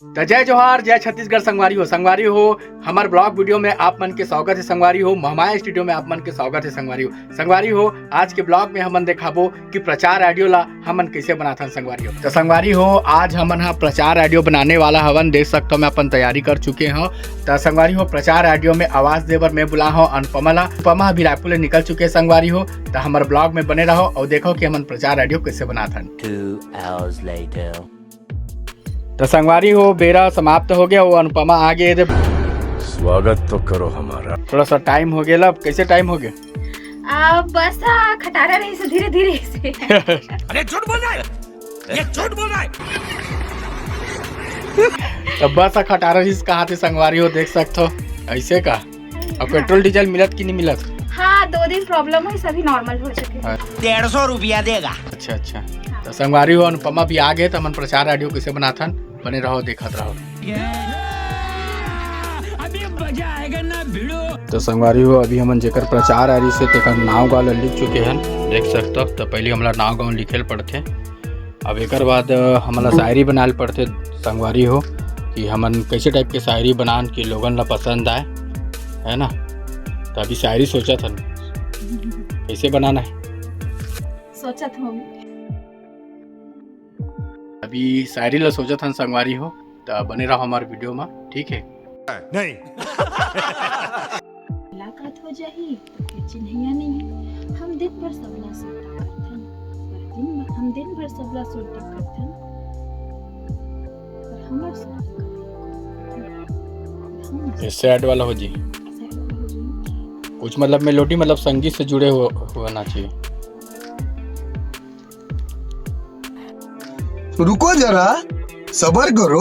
तो जय जोहार, जय छत्तीसगढ़ संगवारी हो हमार ब्लॉग वीडियो में आप मन के स्वागत है। संगवारी हो महमाया स्टूडियो में आप मन के स्वागत है। संगवारी हो आज के ब्लॉग में हमन दिखाबो कि प्रचार ऑडियो ला हमन कैसे बनाथन। संगवारी हो आज हमन हा प्रचार ऑडियो बनाने वाला हवन। देख सकते हो मैं अपन तैयारी कर चुके हूँ। तो संगवारी हो प्रचार ऑडियो में आवाज देवर मैं बुला हूँ अनुपमा ला। अनुपमा अभी रायपुर ले निकल चुके संगवारी हो। तो हमारे ब्लॉग में बने रहो और देखो कि हमन प्रचार ऑडियो कैसे बनाथन। 2 hours later. तो संगवारी हो बेरा समाप्त हो गया। वो अनुपमा आ गए। स्वागत तो करो हमारा। थोड़ा सा टाइम हो गया। अब कैसे टाइम हो गया? बस खटारा रही से धीरे धीरे से। अरे झूठ बोल रहा है, ये झूठ बोल रहा है। तो बस खटारा रिस कहा थे संगवारी हो देख सकते हो ऐसे का। और पेट्रोल डीजल मिलत कि नहीं मिलत? हाँ 2 दिन प्रॉब्लम हुई, सभी नॉर्मल हो चुके। 150 रुपया देगा। अच्छा। तो संगवारी हो अनुपमा भी आ गए। तो हम प्रचार ऑडियो कैसे बनाथन बने रहो देखत रहो। अभी मजा आएगा ना भिड़ो। तो संगवारी हो अभी हमन जेकर प्रचार ऑडियो से तेकर नाव गाँव लिख चुके हैं देख सकते हो। तो पहले हमला नाव गाँव लिखे पड़ते। अब एक बाद हमला शायरी बनाए पड़ते संगवारी हो कि हमन कैसे टाइप के शायरी बनान कि लोगन ला पसंद आए, है ना। तो अभी शायरी सोचा था कैसे बनाना है। सोचा था अभी शायरी ला सोचा था संगवारी हो। तो बने रहो हमारे वीडियो में, ठीक है। नहीं मुलाकात हो जाही तो फिर चिन्हैया नहीं। हम दिन भर सबला सोटा करथन, हम दिन भर सबला सोटा करथन, पर हमर सोटा ये सैड वाला हो जी कुछ मतलब मेलोडी मतलब संगीत से जुड़े होना चाहिए। रुको जरा सबर करो।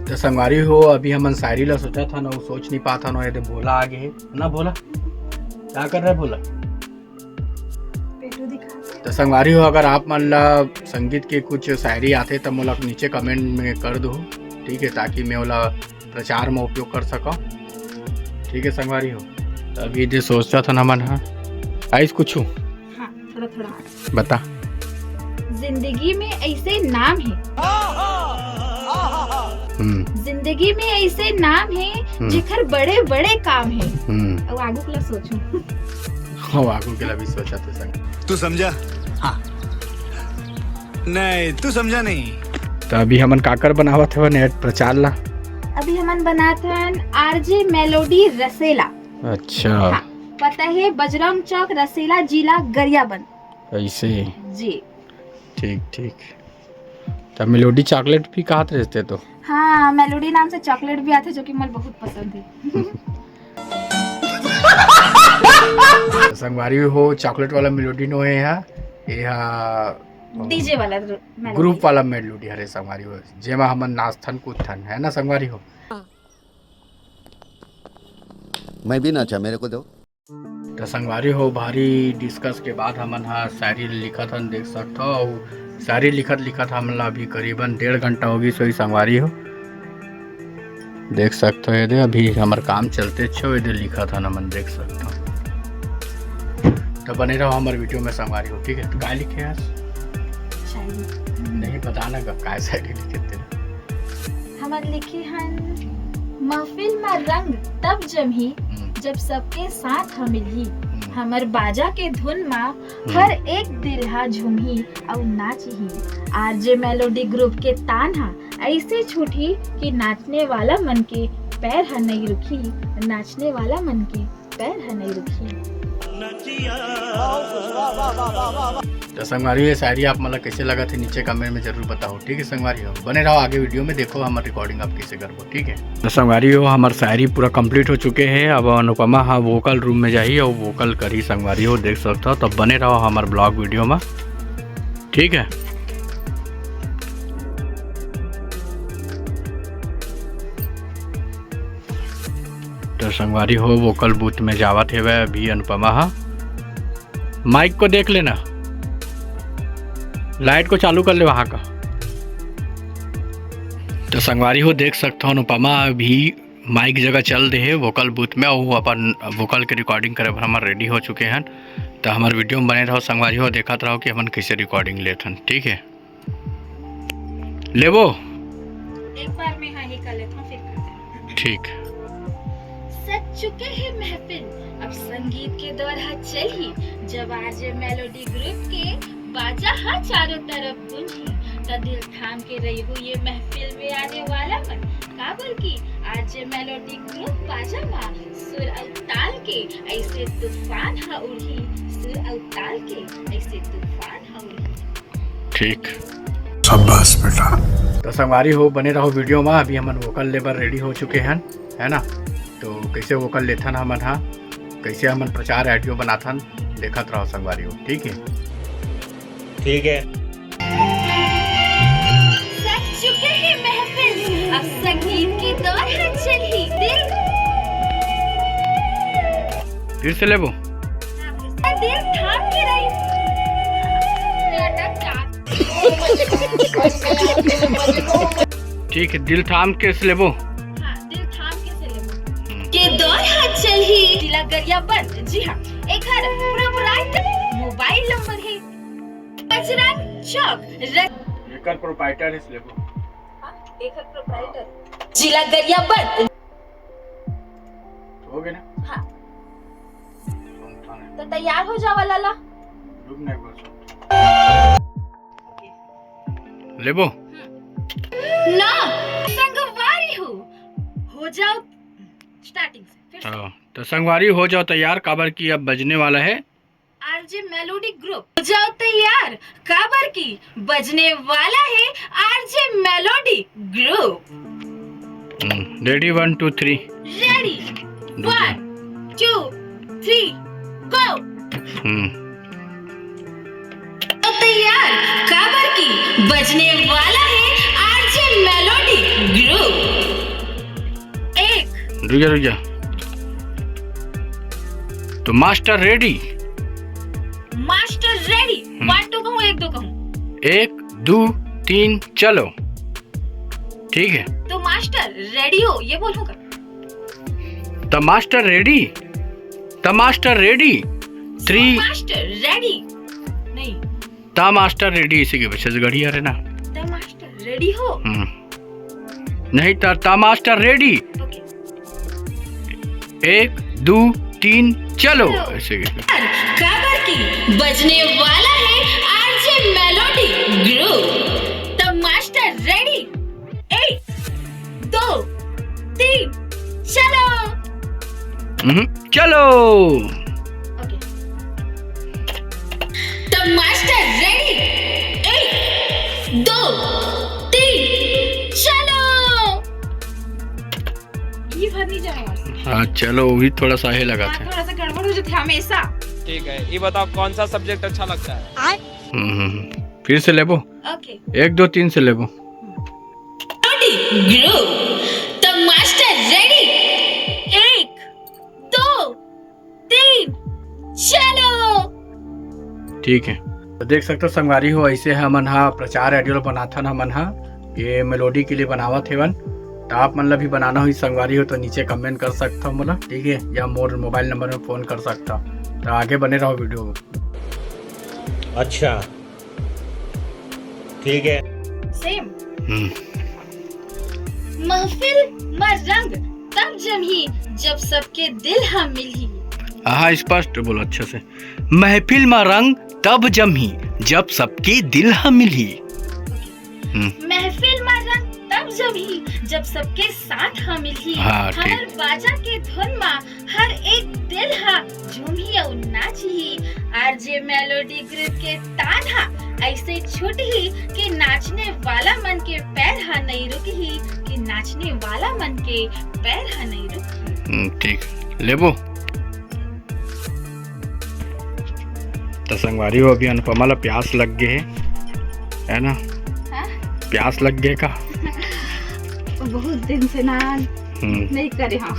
तो संगवारी हो अभी हमन शायरी ला सोचा था ना, वो सोच नहीं पाता ना। यदि भोला आगे है ना। भोला क्या कर रहा है भोला? पेटू दिखा। तो संगवारी हो अगर आप मन ला संगीत के कुछ शायरी आते तो मोला नीचे कमेंट में कर दो, ठीक है, ताकि मैं ओला प्रचार में उपयोग कर सको, ठीक है संगवारी हो। तो अभी यदि सोचा था ना मन हाँ आइस कुछ हाँ थोड़ा बता। जिंदगी में ऐसे नाम है, जिंदगी में ऐसे नाम है जिखर बड़े बड़े काम है। अब आगू के लिए सोचूं। हाँ आगू के लिए भी सोचा था संग। तू समझा? हाँ नहीं तू समझा नहीं। तो अभी हमन काकर बनावत है नेट प्रचार ला। अभी हमन बनाथन आरजे मेलोडी रसेला। अच्छा हाँ, पता है बजरंग चौक रसेला जिला गरियाबंद ऐसे जी। ठीक। तो मेलोडी चॉकलेट भी कहाँ रहते तो? हाँ मेलोडी नाम से चॉकलेट भी आते जो कि मुझे बहुत पसंद है। संगवारी हो चॉकलेट वाला मेलोडी नो है डीजे वाला मेलोडी। ग्रुप वाला मेलोडी हरे संगवारी हो जेमा हमन नाचथन कूदथन, है ना संगवारी हो। मैं भी नाचा, मेरे को दो। तो संगवारी हो भारी डिस्कस के बाद हमन हा शायरी लिखत हन देख सकते हो। और शायरी लिखत हमन ला अभी करीबन 1.5 घंटा होगी सोई संगवारी हो देख सकते हो। ये अभी हमार काम चलते छो ये लिखा था ना मन देख सकते हो। तो बने रहो हमारे वीडियो में संगवारी हो, ठीक है। तो काय लिखे आज नहीं बताना काय शायरी लिखे तेरे। हमन लिखे हन महफिल में रंग तब जमही जब सबके साथ हम मिलही। हमर बाजा के धुन में हर एक दिल हा झूमही और नाचही। आरजे मेलोडी ग्रुप के तान हा ऐसे छूटी कि नाचने वाला मन के पैर हा नहीं रुकी, नाचने वाला मन के पैर हा नहीं रुकी। तो संगवारी ये शायरी आप मतलब कैसे लगा थे नीचे कमेंट में जरूर बताओ, ठीक है संगवारी हो। बने रहो आगे वीडियो में, देखो हमारी रिकॉर्डिंग आप कैसे करो, ठीक है। तो संगवारी हो हमारी शायरी पूरा कंप्लीट हो चुके हैं। अब अनुपमा हाँ वोकल रूम में जाइए और वोकल करी संगवारी हो देख सकते हो। तब बने रहो हमारे ब्लॉग वीडियो में, ठीक है। तो संगवारी हो वोकल बूथ में जावत है वह अभी अनुपमा हाँ। माइक को देख लेना, लाइट को चालू कर ले वहाँ का। तो संगवारी हो देख सकते हो अनुपमा अभी माइक जगह चल रहे है वोकल बूथ में और अपन वोकल के रिकॉर्डिंग करे हमारे रेडी हो चुके हैं। तो हमारे वीडियो में बने रहो संगवारी हो, देखत रहो कि अपन कैसे रिकॉर्डिंग लेते हैं, ठीक है। लेवो एक बार में हाँ एक कर लेता हूँ फिर करते हैं। ठीक। सज चुके हैं महफिल, अब संगीत के दौर हा चली, जब आरजे मेलोडी ग्रुप के बाजा हा चारों तरफ गूंजी, तो दिल थाम के रही हो ये महफिल में आने वाला मन, काबुल की आरजे मेलोडी ग्रुप बाजा माँ, सुर और ताल के ऐसे तूफान हा उड़ी, सुर और ताल के ऐसे तूफान हा उड़ी। ठीक। शाबाश बेटा। तो संगवारी हो, बने रहो वीडियो में। अभी हमन वोकल लेबर रेडी हो चुके हैं, है ना। तो कैसे वोकल लेथन हमन हाँ, कैसे हमन प्रचार ऑडियो बनाथन, देखत रहो संगवारी हो। ठीक है, ठीक है। सज चुके हैं महफिल, अब संगीत की दौर है चली, दिल फिर से लेबो। दिल थाम के रही। ठीक है, दिल थाम के से लेबो। हाँ, दिल थाम के से लेबो। के दौर है चली, दिला गरिया बंद। जी हाँ, एक हर प्रोपराइटर मोबाइल नंबर है बजरंग चौक एकर प्रोप्राइटर है, लेबो। एक हर प्रोपराइटर जिला गरिया बंद। हो गया ना। हाँ, तो तैयार हो जावा लाला। रुक ना एक बार। लेबो। ना संगवारी हो जाओ स्टार्टिंग से फिर से। तो संगवारी हो जाओ तैयार, काबर की अब बजने वाला है आरजे मेलोडी ग्रुप। हो जाओ तैयार, काबर की बजने वाला है RJ melody group. Ready 1 2 3। Ready 1 2 3 गो। तैयार, काबर की बजने वाला है आरजे मेलोडी ग्रुप। एक रुक जा। तो मास्टर रेडी। Master ready. 1 2 कहूँ 1 2 कहूँ। 1 2 3 चलो। ठीक है, तो मास्टर रेडी हो ये बोलूंगा। The master ready. The master ready 3। Master ready नहीं, द मास्टर रेडी, इसी के पीछे से घड़ी आ रहे ना। द मास्टर रेडी हो। नहीं तो द मास्टर रेडी। ओके, 1 2 3 चलो। ऐसे काबर की बजने वाला है RJ melody group. The master ready 1 2 3 चलो। चलो। ओके, द मास्टर रेडी 1 2 3 चलो। ये भर नहीं जाएगा। हाँ चलो, वो भी थोड़ा सा ही लगा था। थोड़ा सा गड़बड़ हो जाती है हमेशा। ठीक है, ये बताओ कौन सा सब्जेक्ट अच्छा लगता है? फिर से लेबो। ओके, 1 2 3 से लेबो। ग्रुप द मास्टर रेडी 1 2 3 चलो। ठीक है, तो देख सकते हो संगवारी हो, ऐसे हमन हा प्रचार ऑडियो बनाथन हमन हा। ये मेलोडी के लिए बनावत हेवन। तो आप मन ला भी बनाना हो संगवारी हो तो नीचे कमेंट कर सकता हो मोला। ठीक है, या मोर मोबाइल नंबर में फ़ोन कर सकता हो। तो आगे बने रहो वीडियो। अच्छा, ठीक है। सेम महफिल में रंग तब जमी, जब सबके दिल हम मिली। हाँ, स्पष्ट बोलो अच्छे से। महफिल में रंग तब जमी, जब सबके दिल हम मिली। महफिल में रंग तब जमी, जब सबके साथ हम मिली। हाँ, ठीक। हर बाजा के धुन में हर एक दिल हा झूमी और नाची। आरजे मेलोडी ग्रुप के तान हा ऐसे छूटी कि नाचने वाला मन के पैर हा नहीं रुकी, कि नाचने वाला मन के पैर हा नहीं रुकी। ठीक, लेबो। तो संगवारी हो, अभी अनुपमा ला प्यास लग गए है ना। हाँ? प्यास लग गए का? बहुत दिन से ना नहीं करे। हाँ,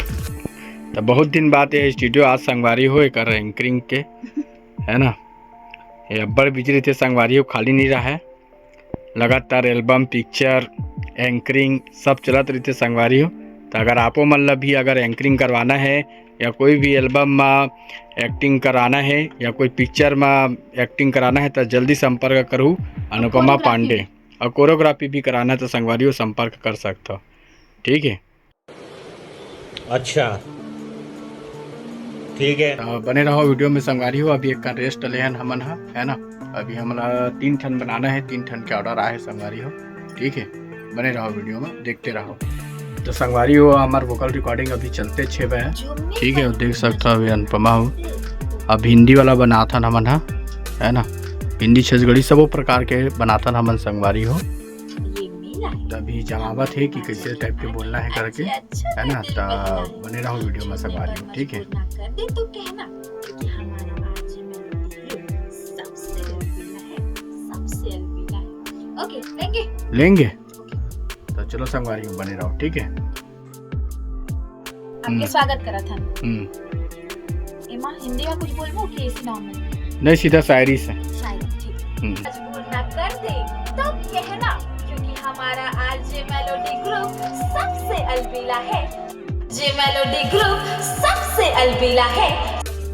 तो बहुत दिन बाद ये स्टूडियो आज संगवारी हो एक एंकरिंग के, है ना। ये अब्बड़ बिजली थे संगवारी हो, खाली नहीं रहा है। लगातार एल्बम, पिक्चर, एंकरिंग सब चलत रही थे संगवारी हो। तो अगर आपो मन ला भी अगर एंकरिंग करवाना है, या कोई भी एल्बम में एक्टिंग कराना है, या कोई पिक्चर में एक्टिंग कराना है, तो जल्दी संपर्क करूँ अनुपमा पांडे। और कोरियोग्राफी भी कराना है तो संगवारी हो संपर्क कर सकते हो। ठीक है। अच्छा ठीक है। तो बने रहो वीडियो में संगवारी हो। अभी एक का रेस्ट ले हमन है ना। अभी हमारा 3 ठन बनाना है, 3 ठन के ऑर्डर आए संगवारी हो। ठीक है, बने रहो वीडियो में, देखते रहो। तो संगवारी हो हमार वोकल रिकॉर्डिंग अभी चलते 6 बजे। ठीक है, देख सकते हो अभी अनुपमा हो। अब हिंदी वाला बनाथन हमन है ना। हिंदी छत्तीसगढ़ी सबो प्रकार के बनाथन हमन संगवारी हो। तभी जमावत है कि कैसे टाइप के बोलना है करके, है ना। तो बने रहो वीडियो में संगवारी हो। ठीक है, लेंगे तो चलो संगवारी हो, बने रहो। ठीक है, आपके स्वागत करा था। एमा हिंदी में कुछ बोलबो कि ऐसे नॉर्मल? नहीं, सीधा शायरी से। शायरी, ठीक। ना कर दे तो कहना, क्योंकि हमारा आरजे मेलोडी ग्रुप सबसे अलबेला है। जे मेलोडी ग्रुप सबसे अलबेला है।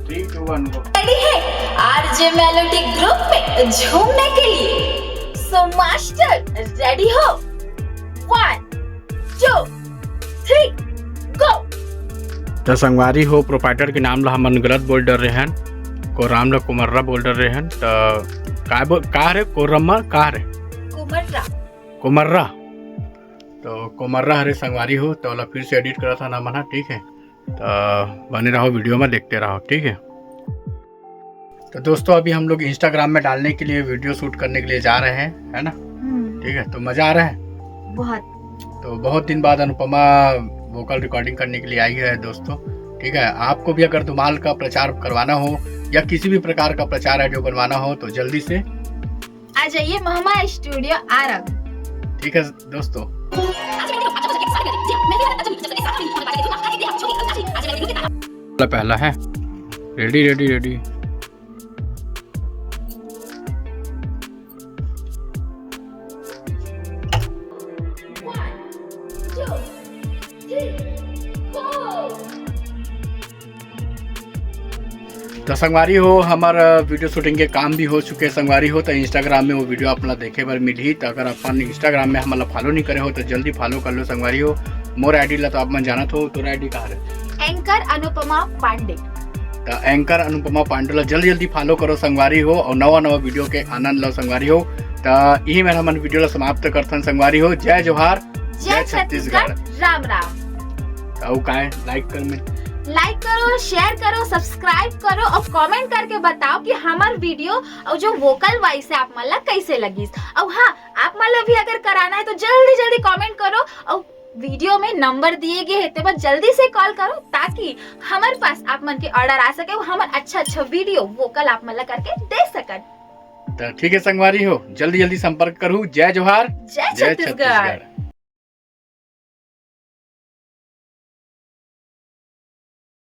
3, 2, 1 गो। रेडी है आरजे मेलोडी ग्रुप में झूमने के लिए। सो मास्टर रेडी हो? 1, 2, 3 गो। तो संगवारी हो प्रोपाइटर के नाम ला हमन गलत बोल डर रहे हैं, को राम ला कुमर्रा बोल डर रहे हैं। तो का रे कोरम्मा का रे कुमर्रा। तो कुमर्रा हरे संगवारी हो। तो ला फिर से एडिट करा था नाम है। ठीक है, तो बने रहो वीडियो में, देखते रहो। ठीक है। तो दोस्तों अभी हम लोग इंस्टाग्राम में डालने के लिए वीडियो शूट करने के लिए जा रहे हैं, है ना। ठीक है, तो मजा आ रहा है बहुत। तो बहुत दिन बाद अनुपमा वोकल रिकॉर्डिंग करने के लिए आई है दोस्तों। ठीक है, आपको भी अगर धुमाल का प्रचार करवाना हो या किसी भी प्रकार का प्रचार ऑडियो बनवाना हो तो जल्दी से आ जाइए महिमा स्टूडियो आरग। ठीक है दोस्तों। पहला है रेडी रेडी रेडी। तो संगवारी हो हमारा वीडियो शूटिंग के काम भी हो चुके संगवारी हो। तो इंस्टाग्राम में वो वीडियो अपना देखे बार मिली। तो अगर अपन इंस्टाग्राम में हमारा फॉलो नहीं करे हो तो जल्दी फॉलो कर लो संगवारी हो। मोर आईडी ला तो आप मन जानत हो। तो आईडी कहाँ है? एंकर अनुपमा पांडे। तो एंकर अनुपमा पांडे ला जल्दी जल्दी फॉलो करो संगवारी हो और नवा नवा वीडियो के आनंद लो संगवारी हो। तो यही मेरा मन वीडियो ला समाप्त करथन संगवारी हो। जय जोहार, जय छत्तीसगढ़, राम राम। तो काय लाइक कर में लाइक करो, शेयर करो, सब्सक्राइब करो और कमेंट करके बताओ कि हमार वीडियो और जो वोकल वॉइस है आप मला कैसे लगी। और हाँ, आप मला भी अगर कराना है तो जल्दी जल्दी कमेंट करो और वीडियो में नंबर दिए गए हैं तो बस जल्दी से कॉल करो ताकि हमारे पास आप मन के ऑर्डर आ सके और हमारे अच्छा वीडियो वोकल आप मला करके दे सकन। तो ठीक है संगवारी हो, जल्दी जल्दी संपर्क करूँ। जय जोहार, जय छत्तीसगढ़।